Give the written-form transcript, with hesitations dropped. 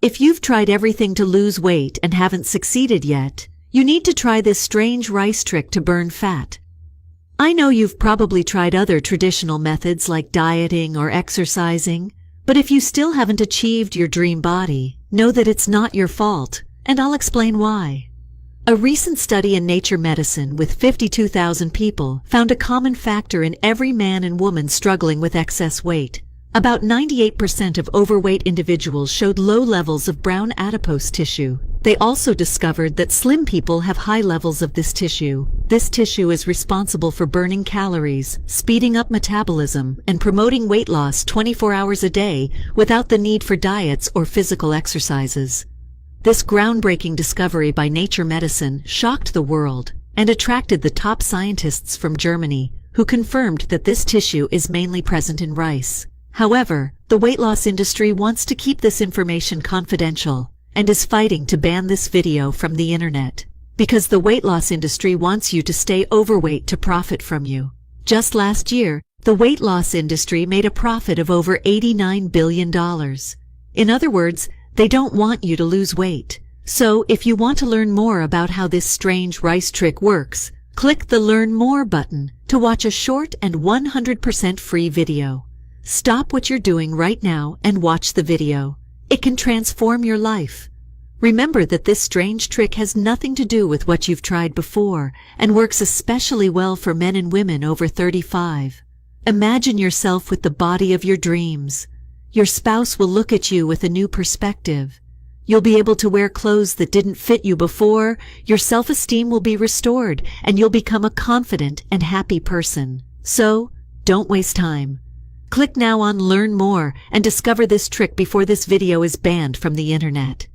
If you've tried everything to lose weight and haven't succeeded yet, you need to try this strange rice trick to burn fat. I know you've probably tried other traditional methods like dieting or exercising, but if you still haven't achieved your dream body, know that it's not your fault, and I'll explain why. A recent study in Nature Medicine with 52,000 people found a common factor in every man and woman struggling with excess weight. About 98% of overweight individuals showed low levels of brown adipose tissue. They also discovered that slim people have high levels of this tissue. This tissue is responsible for burning calories, speeding up metabolism, and promoting weight loss 24 hours a day without the need for diets or physical exercises. This groundbreaking discovery by Nature Medicine shocked the world and attracted the top scientists from Germany, who confirmed that this tissue is mainly present in rice. However, the weight loss industry wants to keep this information confidential and is fighting to ban this video from the internet, because the weight loss industry wants you to stay overweight to profit from you. Just last year, the weight loss industry made a profit of over $89 billion. In other words, they don't want you to lose weight. So if you want to learn more about how this strange rice trick works, click the Learn More button to watch a short and 100% free video. Stop what you're doing right now and watch the video. It can transform your life. Remember that this strange trick has nothing to do with what you've tried before and works especially well for men and women over 35. Imagine yourself with the body of your dreams. Your spouse will look at you with a new perspective. You'll be able to wear clothes that didn't fit you before, your self-esteem will be restored, and you'll become a confident and happy person. So, don't waste time. Click now on Learn More and discover this trick before this video is banned from the internet.